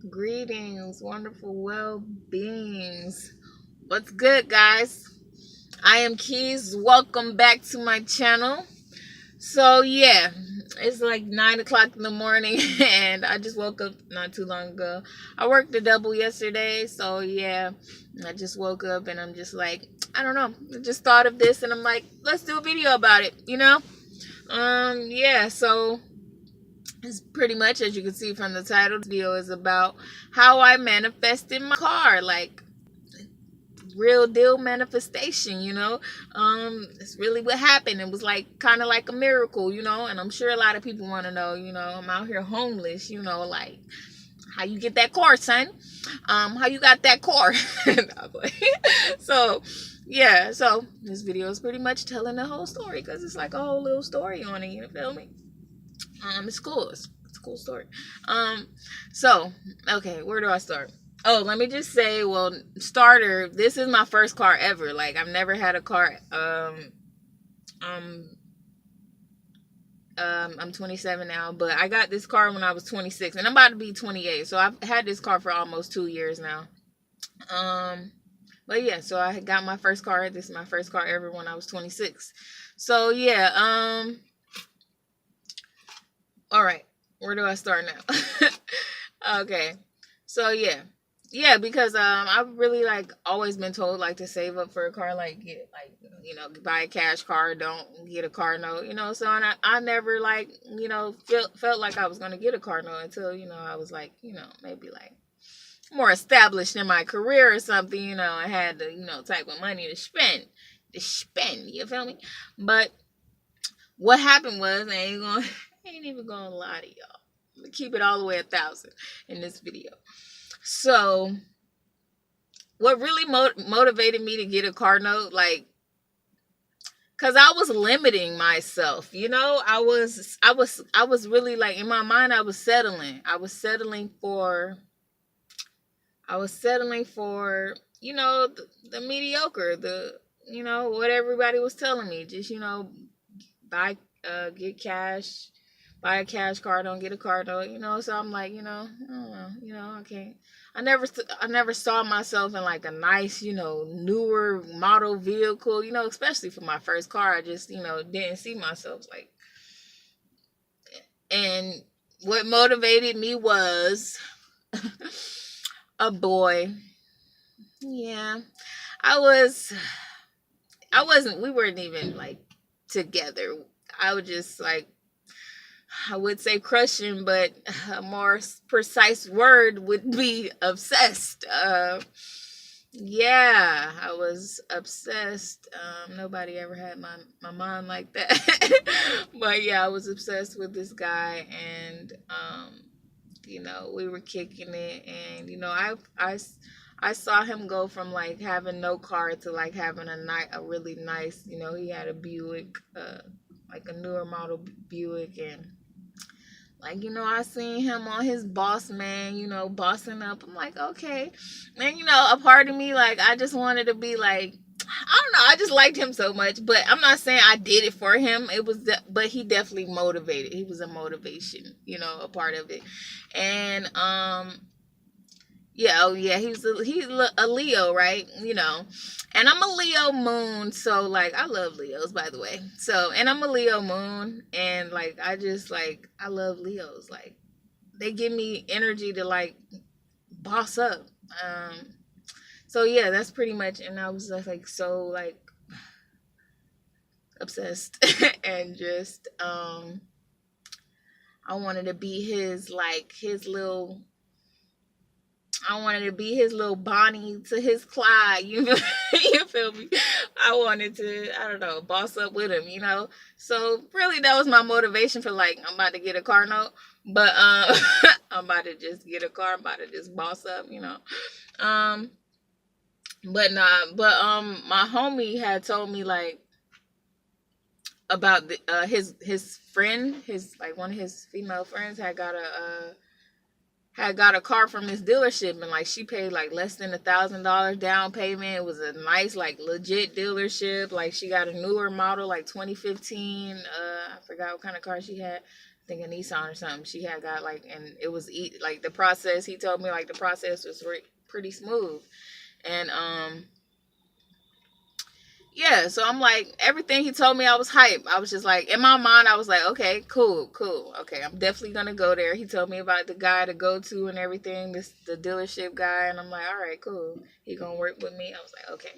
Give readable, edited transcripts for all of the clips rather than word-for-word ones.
Greetings, wonderful well-beings. What's good, guys? I am Keys. Welcome back to my channel. So yeah, it's like 9 o'clock in the morning, and I just woke up not too long ago. I worked a double yesterday, so yeah, I just woke up and I'm just like, I don't know. I just thought of this, and I'm like, let's do a video about it. Yeah. So it's pretty much, as you can see from the title, the video is about how I manifested my car, like real deal manifestation. It's really what happened. It was like kind of like a miracle. And I'm sure a lot of people want to know, I'm out here homeless, like how you get that car, son. How you got that car. So yeah, so this video is pretty much telling the whole story, because it's like a whole little story on it, you feel me? It's cool. It's a cool story. So okay, where do I start? Oh, let me just say, well, starter, this is my first car ever. Like, I've never had a car. I'm 27 now, but I got this car when I was 26, and I'm about to be 28. So I've had this car for almost 2 years now. But yeah, so I got my first car. This is my first car ever when I was 26. So yeah, all right, where do I start now? Okay, so yeah, because I've really like always been told like to save up for a car, like get like buy a cash car, don't get a car note, So and I never like felt like I was gonna get a car note until I was like maybe like more established in my career or something. I had the type of money to spend. You feel me? But what happened was, I ain't even gonna lie to y'all. I'm gonna keep it all the way 1,000 in this video. So, what really motivated me to get a car note, like, cause I was limiting myself. I was really like, in my mind, I was settling. I was settling for the mediocre, what everybody was telling me. Just buy get cash, buy a cash car, don't get a car note, so I'm like, I don't know, I can't. I never saw myself in like a nice, newer model vehicle, especially for my first car. I just, didn't see myself like. And what motivated me was a boy. Yeah, we weren't even like together. I would just like, I would say crushing, but a more precise word would be obsessed. Yeah, I was obsessed. Nobody ever had my mind like that. But yeah, I was obsessed with this guy, and we were kicking it, and I saw him go from like having no car to like having a really nice, he had a Buick, like a newer model Buick, and like, I seen him on his boss man, bossing up. I'm like, okay. And, a part of me, like, I just wanted to be like, I don't know. I just liked him so much. But I'm not saying I did it for him. But he definitely motivated. He was a motivation, a part of it. And, yeah, he's a Leo, right? And I'm a Leo moon, so like I love Leos, by the way. So, and I'm a Leo moon, and like I love Leos. Like, they give me energy to like boss up. So yeah, that's pretty much. And I was just like so like obsessed, and just I wanted to be his little. I wanted to be his little Bonnie to his Clyde, you feel me? I wanted to, I don't know, boss up with him, So really, that was my motivation for like, I'm about to get a car note, but I'm about to just get a car, I'm about to just boss up, But my homie had told me like about his friend, like one of his female friends had got a car from this dealership, and like she paid like less than $1,000 down payment. It was a nice, like legit dealership. Like she got a newer model, like 2015. I forgot what kind of car she had. I think a Nissan or something. She had got like, and it was like the process. He told me like the process was pretty smooth, and yeah. So I'm like, everything he told me, I was hyped. I was just like, in my mind, I was like, okay, cool. Okay, I'm definitely gonna go there. He told me about the guy to go to and everything, the dealership guy, and I'm like, all right, cool. He gonna work with me. I was like, okay.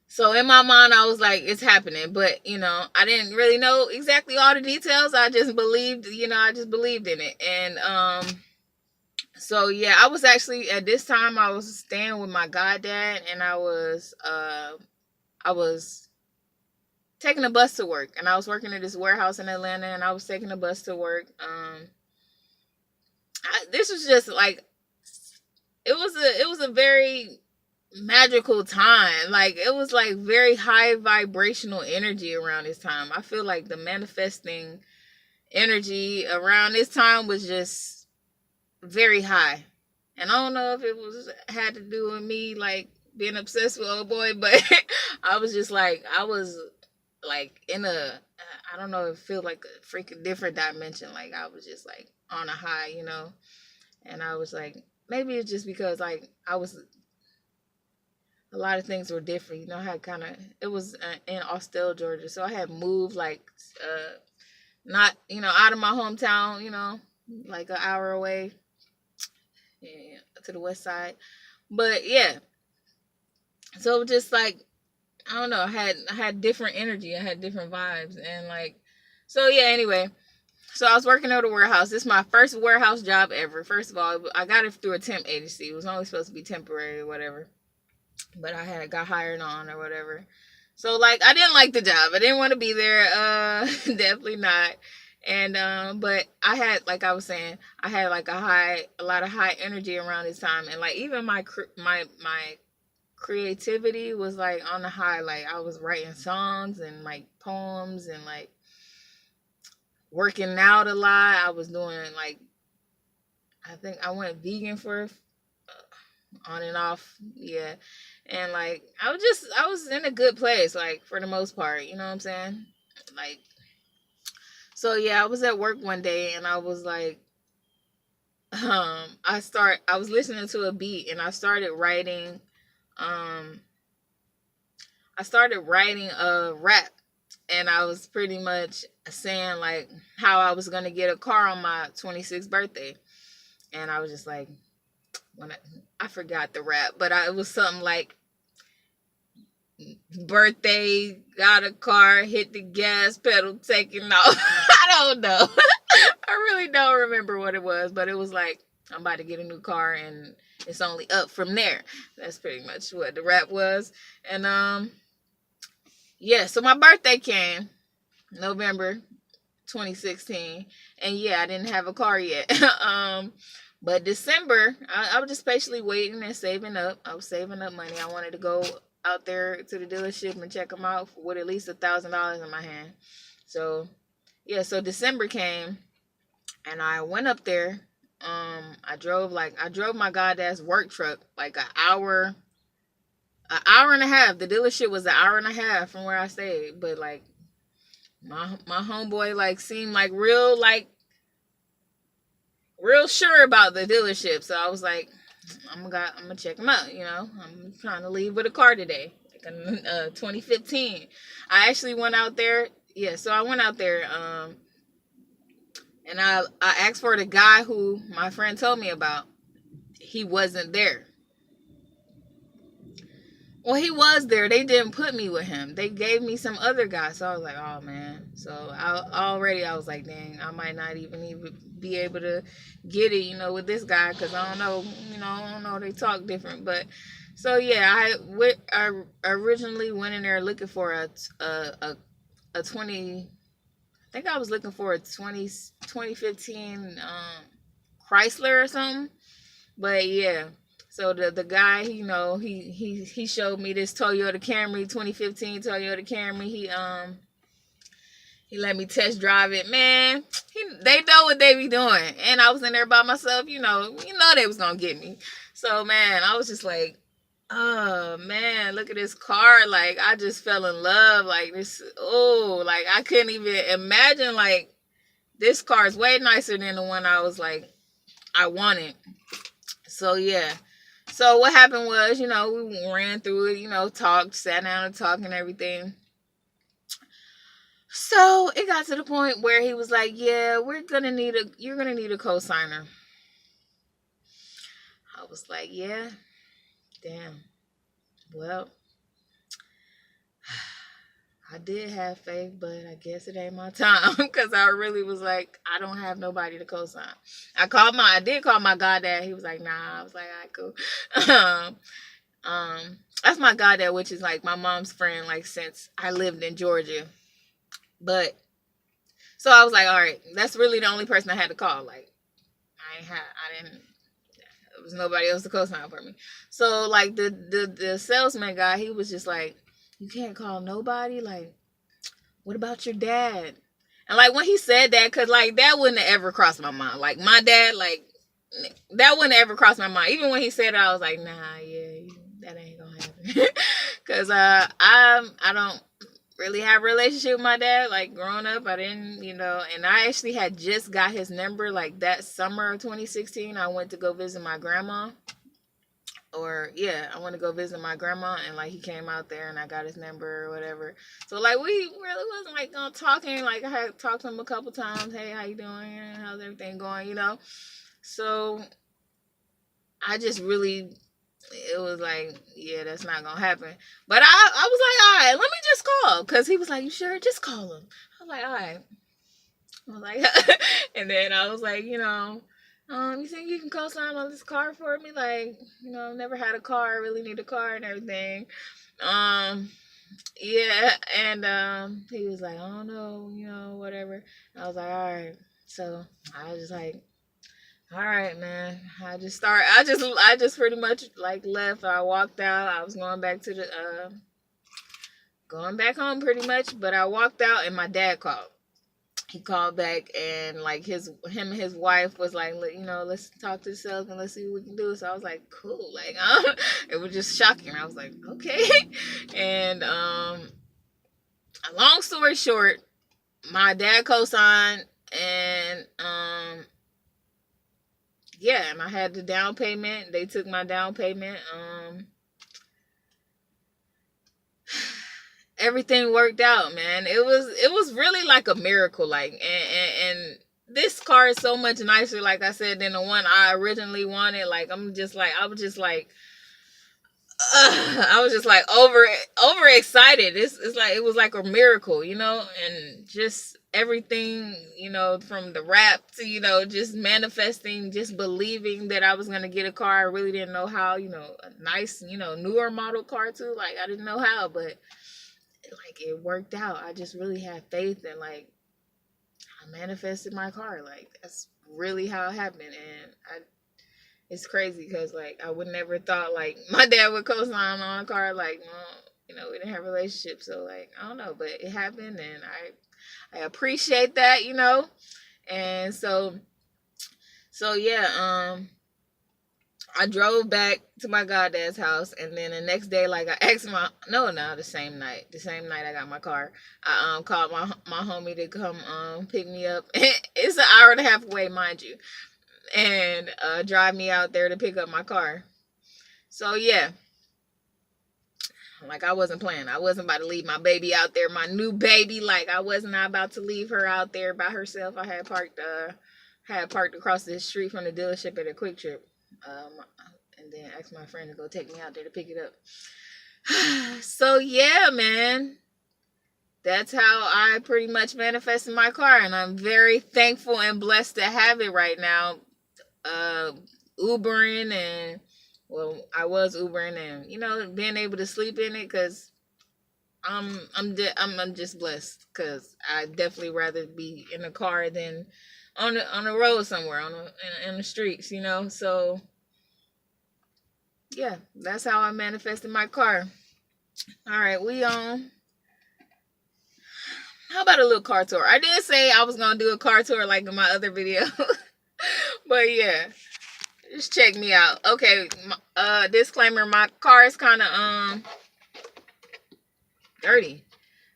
So in my mind, I was like, it's happening. But, I didn't really know exactly all the details. I just believed, I just believed in it. And so, yeah, I was actually, at this time, I was staying with my goddad. And I was taking a bus to work. And I was working at this warehouse in Atlanta. And I was taking a bus to work. This was just like, it was a very magical time. Like, it was like very high vibrational energy around this time. I feel like the manifesting energy around this time was just very high. And I don't know if it had to do with me like being obsessed with old boy, but I was like in a, I don't know, it felt like a freaking different dimension. Like I was just like on a high, and I was like, maybe it's just because like a lot of things were different. I had it was in Austell, Georgia. So I had moved like, not, out of my hometown, like an hour away, yeah, to the west side. But yeah, so just like, I don't know, I had different energy. I had different vibes. And like, so yeah, anyway. So I was working at a warehouse. This is my first warehouse job ever. First of all, I got it through a temp agency. It was only supposed to be temporary or whatever. But I got hired on or whatever. So like, I didn't like the job. I didn't want to be there. Definitely not. And but I had, like I was saying, I had like a lot of high energy around this time, and like even my creativity was like on the high. Like I was writing songs and like poems and like working out a lot. I was doing like, I think I went vegan for on and off, yeah. And like I was in a good place, like for the most part, you know what I'm saying? Like, so yeah, I was at work one day and I was like, I was listening to a beat and I started writing a rap, and I was pretty much saying like how I was gonna get a car on my 26th birthday. And I was just like, I forgot the rap, but it was something like, birthday, got a car, hit the gas pedal, taking off. I don't know. I really don't remember what it was, but it was like, I'm about to get a new car and it's only up from there. That's pretty much what the rap was. And yeah, so my birthday came November 2016, and yeah, I didn't have a car yet. But December, I was just patiently waiting and saving up. I was saving up money. I wanted to go out there to the dealership and check them out with at least $1,000 in my hand. So yeah, so December came and I went up there. I drove my goddamn work truck like an hour and a half. The dealership was an hour and a half from where I stayed, but like my homeboy like seemed like real sure about the dealership. So I was like, I'm gonna check him out. I'm trying to leave with a car today, like a 2015. I actually went out there. Yeah, so I went out there. And I asked for the guy who my friend told me about. He wasn't there. Well, he was there. They didn't put me with him. They gave me some other guy. So I was like, oh man. So I was like, dang, I might not even be able to get it, with this guy, because I don't know. They talk different. But so yeah, I originally went in there looking for a 20. I think I was looking for a 2015 Chrysler or something. But yeah. So the guy, he showed me this Toyota Camry, 2015 Toyota Camry. He let me test drive it. Man, they know what they be doing. And I was in there by myself, they was gonna get me. So man, I was just like, oh man, look at this car. Like I just fell in love. Like this, like I couldn't even imagine like this car is way nicer than the one I was like, I wanted. So yeah. So what happened was, you know, we ran through it, you know, talked, sat down and talked and everything. So it got to the point where he was like, yeah, you're gonna need a co-signer. I was like, yeah, damn. Well, I did have faith, but I guess it ain't my time because I really was like, I don't have nobody to co-sign. I did call my goddad. He was like, nah. I was like, all right, cool. That's my goddad, which is like my mom's friend, like since I lived in Georgia. But so I was like, all right, that's really the only person I had to call. Like, there was nobody else to co-sign for me. So like the salesman guy, he was just like, you can't call nobody. Like, what about your dad? And like when he said that, cause like that wouldn't have ever crossed my mind. Like my dad, like that wouldn't have ever crossed my mind. Even when he said it, I was like, nah, yeah, that ain't gonna happen. Cause I don't really have a relationship with my dad. Like growing up, I didn't, you know, and I actually had just got his number like that summer of 2016. I went to go visit my grandma. I went to go visit my grandma, and like he came out there and I got his number or whatever. So like we really wasn't like talking. Like I had talked to him a couple times. Hey, how you doing? How's everything going? You know. So I just really, it was like, yeah, that's not gonna happen. But I was like, all right, let me just call, because he was like, you sure? Just call him. I was like, all right. I was like, and then I was like, you know, you think you can co-sign on this car for me? Like, you know, I've never had a car, I really need a car and everything. Yeah, and he was like, I don't know, you know, whatever. I was like, all right. So I was just like, all right, man. I just pretty much like left. I walked out. I was going back to going back home pretty much, but I walked out and my dad called. He called back and like him and his wife was like, you know, let's talk to the salesman, let's see what we can do. So I was like, cool. Like, it was just shocking. I was like, okay. And long story short, my dad co-signed, and yeah, and I had the down payment. They took my down payment. Everything worked out, man. It was really like a miracle. Like, and this car is so much nicer, like I said, than the one I originally wanted. Like, I was just like over excited. It's like it was like a miracle, you know, and just everything, you know, from the rap to, you know, just manifesting, just believing that I was gonna get a car. I really didn't know how, you know, a nice, you know, newer model car too. Like I didn't know how, but like it worked out. I just really had faith, and like I manifested my car. Like that's really how it happened, and it's crazy because like I would never thought like my dad would co-sign on a car. Like, well, you know, we didn't have a relationship, so like I don't know, but it happened, and I appreciate that, you know. And so yeah, I drove back to my goddad's house, and then the next day, like I asked the same night I got my car, I called my homie to come pick me up. It's an hour and a half away, mind you, and drive me out there to pick up my car. So yeah, like I wasn't playing. I wasn't about to leave my baby out there, my new baby. Like I was not about to leave her out there by herself. I had parked across the street from the dealership at a Quick Trip, and then asked my friend to go take me out there to pick it up. So yeah, man, that's how I pretty much manifested my car, and I'm very thankful and blessed to have it right now. Ubering, and well, I was Ubering, and you know, being able to sleep in it, because I'm just blessed, because I definitely rather be in a car than on the road somewhere in the streets, you know. So yeah, that's how I manifested my car. All right, we on. How about a little car tour? I did say I was gonna do a car tour like in my other video, but yeah, just check me out. Okay, disclaimer: my car is kind of dirty.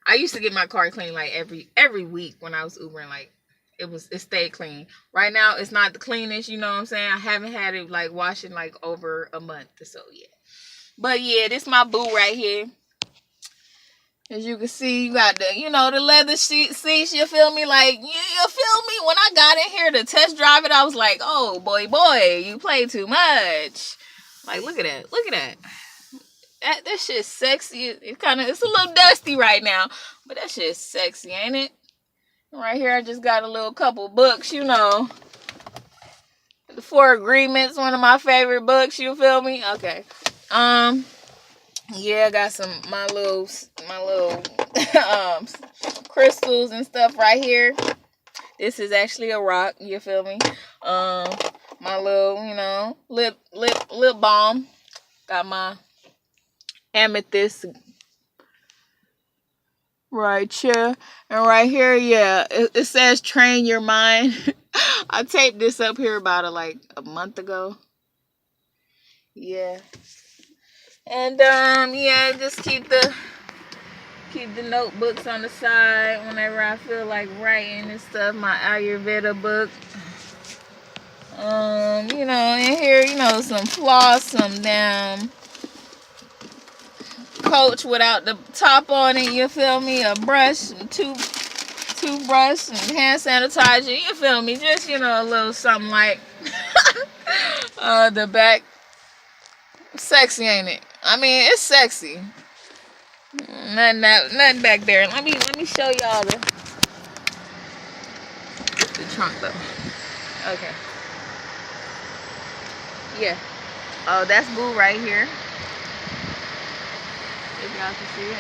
I used to get my car cleaned like every week when I was Ubering. Like it stayed clean. Right now it's not the cleanest, you know what I'm saying? I haven't had it like washing like over a month or so yet. But yeah, this my boo right here. As you can see, you got the, the leather seats, you feel me? Like, you feel me? When I got in here to test drive it, I was like, oh, boy, you play too much. Like, look at that. Look at that. That shit's sexy. It's a little dusty right now, but that shit's sexy, ain't it? Right here, I just got a little couple books, The Four Agreements, one of my favorite books, you feel me? Okay. Yeah, I got my little crystals and stuff right here. This is actually a rock, you feel me? My little, lip balm. Got my amethyst right here. And right here, yeah, it says train your mind. I taped this up here about a month ago. Yeah. And yeah, just keep the notebooks on the side whenever I feel like writing and stuff. My Ayurveda book. In here, some floss, some damn Coach without the top on it, you feel me? A brush, and toothbrush, and hand sanitizer, you feel me? Just, a little something like the back. Sexy, ain't it? I mean, it's sexy. Nothing back there. Let me show y'all the trunk though. Okay. Yeah. Oh, that's Boo right here. If y'all can see it.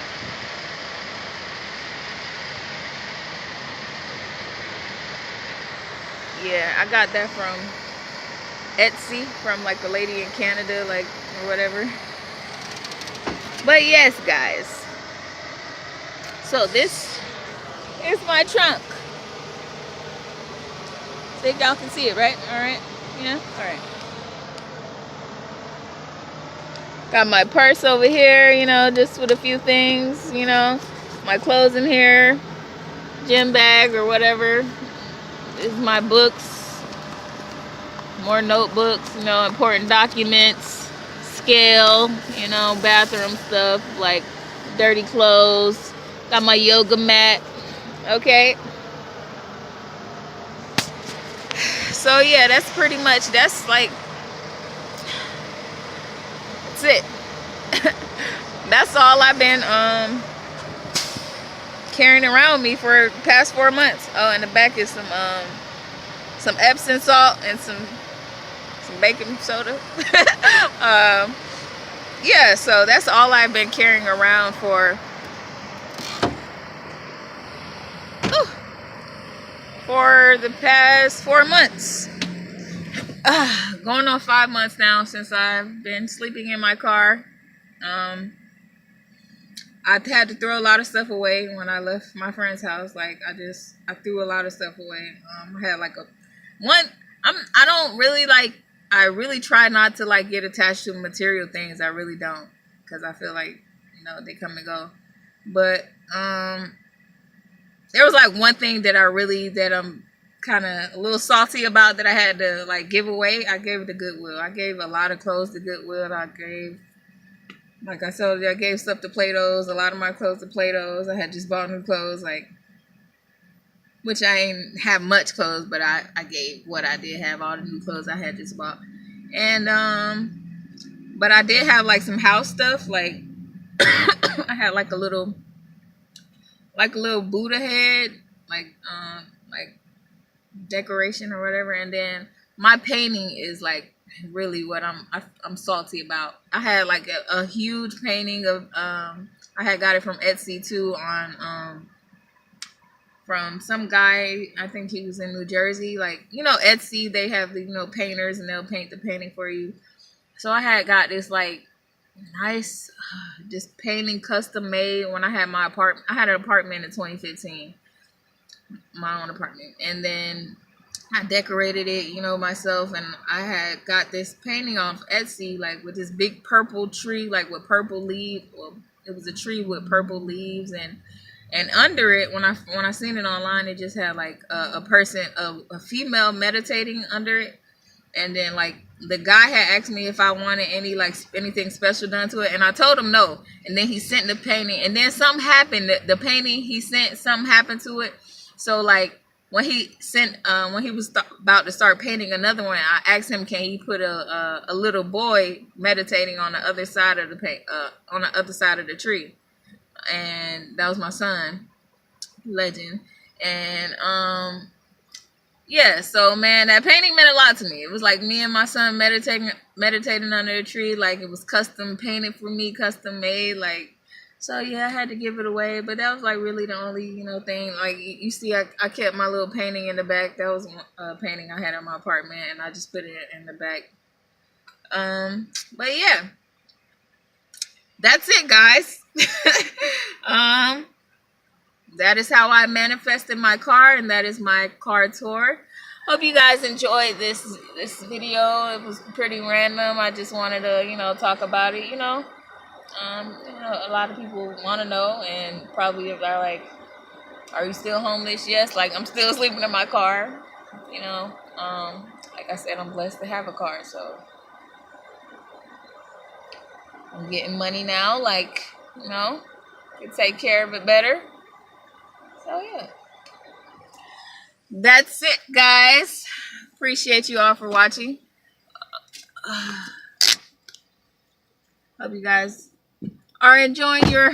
Yeah, I got that from Etsy, from like a lady in Canada, or whatever. But yes, guys. So this is my trunk. See if y'all can see it, right? Alright. Yeah? Alright. Got my purse over here, just with a few things, my clothes in here, gym bag or whatever. This is my books, more notebooks, important documents, scale, bathroom stuff, like dirty clothes. Got my yoga mat, okay? So yeah, that's pretty much, that's it. That's all I've been carrying around me for the past 4 months. Oh, in the back is some Epsom salt and some baking soda. Yeah, so that's all I've been carrying around for the past 4 months. Going on 5 months now since I've been sleeping in my car. I had to throw a lot of stuff away when I left my friend's house. I threw a lot of stuff away. I had I don't really I really try not to get attached to material things. I really don't, because I feel like they come and go. But there was one thing that I'm kind of a little salty about, that I had to give away. I gave it to Goodwill. I gave a lot of clothes to Goodwill. I gave, like I told you, I gave stuff to Play-Dohs, a lot of my clothes to Play-Dohs. I had just bought new clothes, which I ain't have much clothes, but I gave what I did have, all the new clothes I had just bought. And but I did have some house stuff, I had a little Buddha head, decoration or whatever. And then my painting is really what I'm salty about. I had a huge painting of I had got it from Etsy too, on from some guy. I think he was in New Jersey. Etsy, they have the painters, and they'll paint the painting for you. So I had got this nice this painting custom made when I had my apartment. I had an apartment in 2015, my own apartment, and then I decorated it, myself, and I had got this painting off Etsy, with this big purple tree, with purple leaves. Well, it was a tree with purple leaves, and And under it, when I seen it online, it just had like a person, a female meditating under it, and then like the guy had asked me if I wanted anything special done to it, and I told him no. And then he sent the painting, and then something happened. The painting he sent, something happened to it. So like when he was about to start painting another one, I asked him, can he put a little boy meditating on the other side of on the other side of the tree, and that was my son, Legend. And yeah, so man, that painting meant a lot to me. It was like me and my son meditating under a tree, like it was custom painted for me, custom made, like. So yeah, I had to give it away, but that was like really the only thing. Like you see, I kept my little painting in the back. That was a painting I had in my apartment, and I just put it in the back. But yeah, that's it, guys. That is how I manifested my car, and that is my car tour. Hope you guys enjoyed this video. It was pretty random. I just wanted to talk about it. A lot of people want to know, and probably are like, are you still homeless? Yes, like I'm still sleeping in my car. Like I said, I'm blessed to have a car, so I'm getting money now. Like, can take care of it better. So yeah, that's it, guys. Appreciate you all for watching. Hope you guys are enjoying your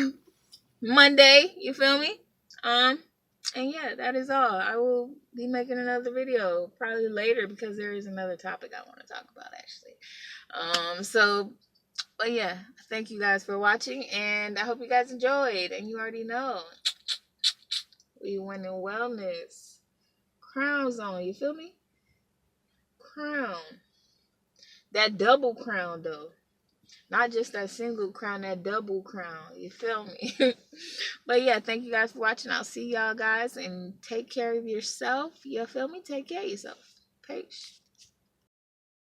Monday. You feel me? And yeah, that is all. I will be making another video probably later because there is another topic I want to talk about actually. But yeah, thank you guys for watching, and I hope you guys enjoyed. And you already know, we win in wellness. Crowns on, you feel me? Crown. That double crown though. Not just that single crown, that double crown. You feel me? But yeah, thank you guys for watching. I'll see y'all guys, and take care of yourself. You feel me? Take care of yourself. Peace.